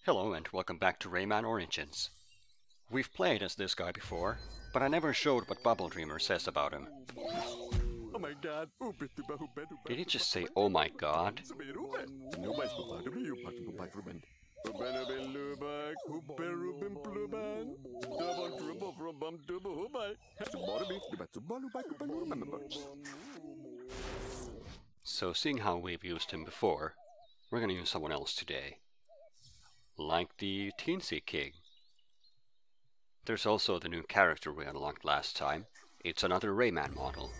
Hello and welcome back to Rayman Origins. We've played as this guy before, but I never showed what Bubble Dreamer says about him. Oh my god. Did he just say, oh my god? So seeing how we've used him before, we're gonna use someone else today. Like the Teensy King. There's also the new character we unlocked last time. It's another Rayman model.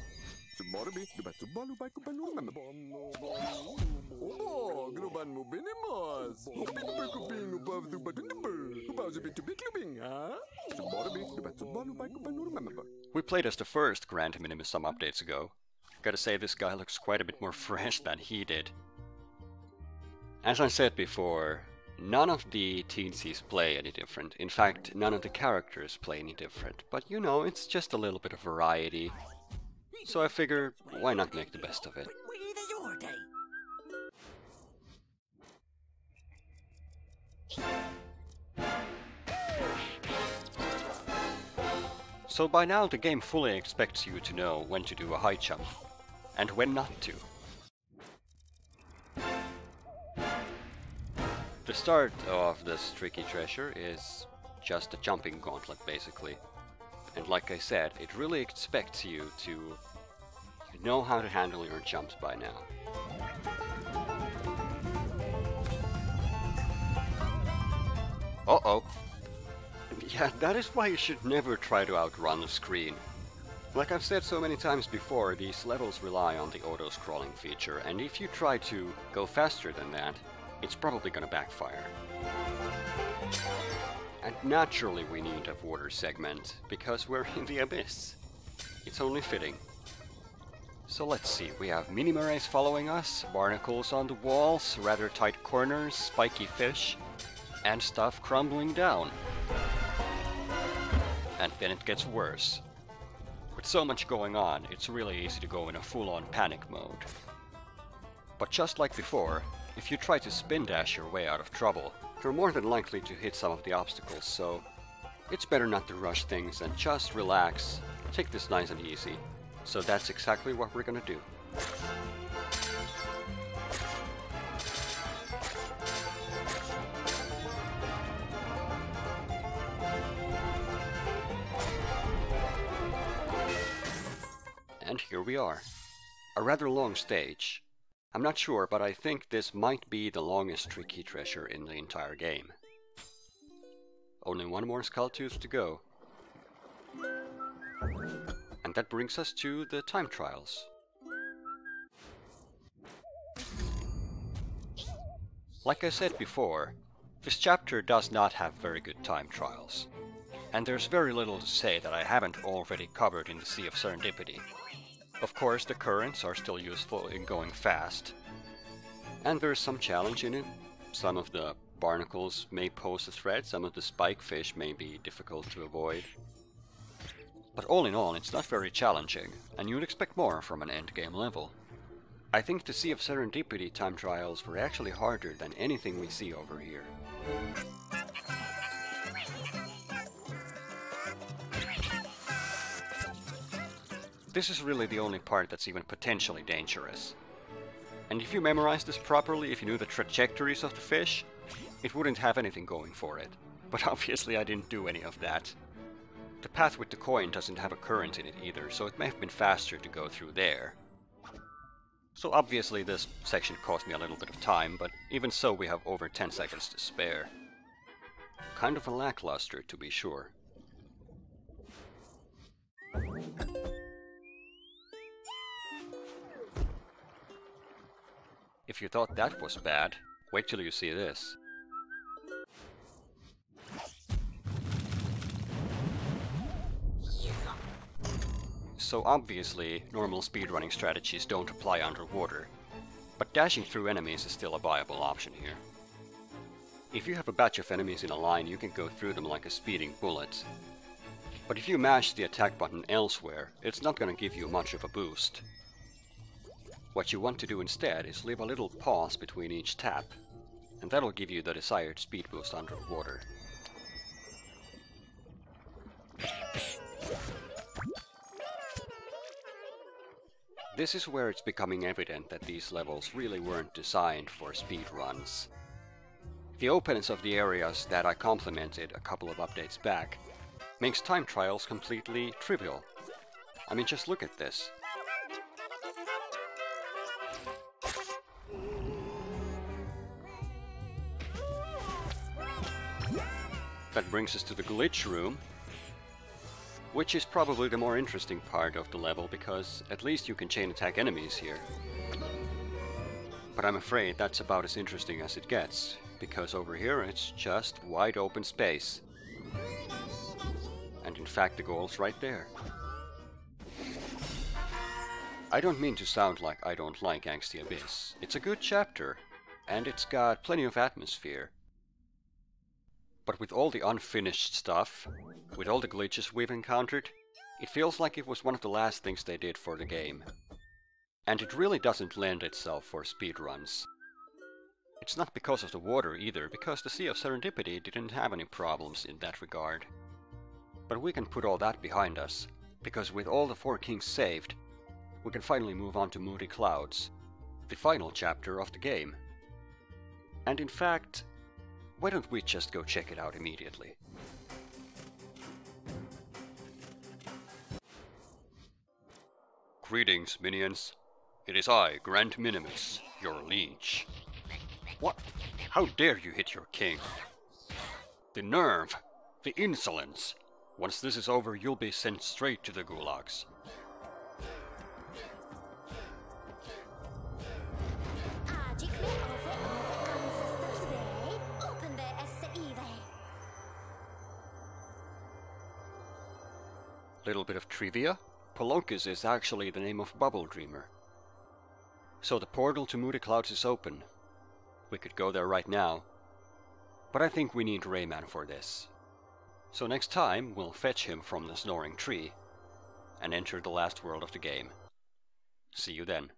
We played as the first Grand Minimus some updates ago. Gotta say, this guy looks quite a bit more fresh than he did. As I said before, none of the teensies play any different. In fact, none of the characters play any different. But you know, it's just a little bit of variety. So I figure, why not make the best of it? So by now the game fully expects you to know when to do a high jump, and when not to. The start of this tricky treasure is just a jumping gauntlet basically. And like I said, it really expects you to know how to handle your jumps by now. Uh-oh. Yeah, that is why you should never try to outrun the screen. Like I've said so many times before, these levels rely on the auto-scrolling feature, and if you try to go faster than that, it's probably gonna backfire. And naturally we need a water segment, because we're in the abyss. It's only fitting. So let's see, we have mini-murrays following us, barnacles on the walls, rather tight corners, spiky fish, and stuff crumbling down. And then it gets worse. With so much going on, it's really easy to go in a full-on panic mode. But just like before, if you try to spin dash your way out of trouble, you're more than likely to hit some of the obstacles, so it's better not to rush things and just relax, take this nice and easy. So that's exactly what we're gonna do. And here we are. A rather long stage. I'm not sure, but I think this might be the longest tricky treasure in the entire game. Only one more skull tooth to go. And that brings us to the time trials. Like I said before, this chapter does not have very good time trials. And there's very little to say that I haven't already covered in the Sea of Serendipity. Of course, the currents are still useful in going fast. And there's some challenge in it. Some of the barnacles may pose a threat, some of the spike fish may be difficult to avoid. But all in all, it's not very challenging, and you'd expect more from an endgame level. I think the Sea of Serendipity time trials were actually harder than anything we see over here. This is really the only part that's even potentially dangerous. And if you memorized this properly, if you knew the trajectories of the fish, it wouldn't have anything going for it. But obviously I didn't do any of that. The path with the coin doesn't have a current in it either, so it may have been faster to go through there. So obviously this section cost me a little bit of time, but even so we have over 10 seconds to spare. Kind of a lackluster, to be sure. If you thought that was bad, wait till you see this. So obviously, normal speedrunning strategies don't apply underwater, but dashing through enemies is still a viable option here. If you have a batch of enemies in a line, you can go through them like a speeding bullet. But if you mash the attack button elsewhere, it's not gonna give you much of a boost. What you want to do instead is leave a little pause between each tap. and that'll give you the desired speed boost underwater. This is where it's becoming evident that these levels really weren't designed for speedruns. The openness of the areas that I complimented a couple of updates back makes time trials completely trivial. I mean, just look at this. That brings us to the glitch room, which is probably the more interesting part of the level, because at least you can chain attack enemies here. But I'm afraid that's about as interesting as it gets, because over here it's just wide open space. And in fact the goal's right there. I don't mean to sound like I don't like Angsty Abyss. It's a good chapter, and it's got plenty of atmosphere. But with all the unfinished stuff, with all the glitches we've encountered, it feels like it was one of the last things they did for the game. And it really doesn't lend itself for speedruns. It's not because of the water either, because the Sea of Serendipity didn't have any problems in that regard. But we can put all that behind us, because with all the 4 kings saved, we can finally move on to Moody Clouds, the final chapter of the game. And in fact, why don't we just go check it out immediately? Greetings, minions. It is I, Grand Minimus, your liege. What? How dare you hit your king? The nerve! The insolence! Once this is over, you'll be sent straight to the gulags. Little bit of trivia. Polonkus is actually the name of Bubble Dreamer. So the portal to Moody Clouds is open. We could go there right now. But I think we need Rayman for this. So next time we'll fetch him from the snoring tree and enter the last world of the game. See you then.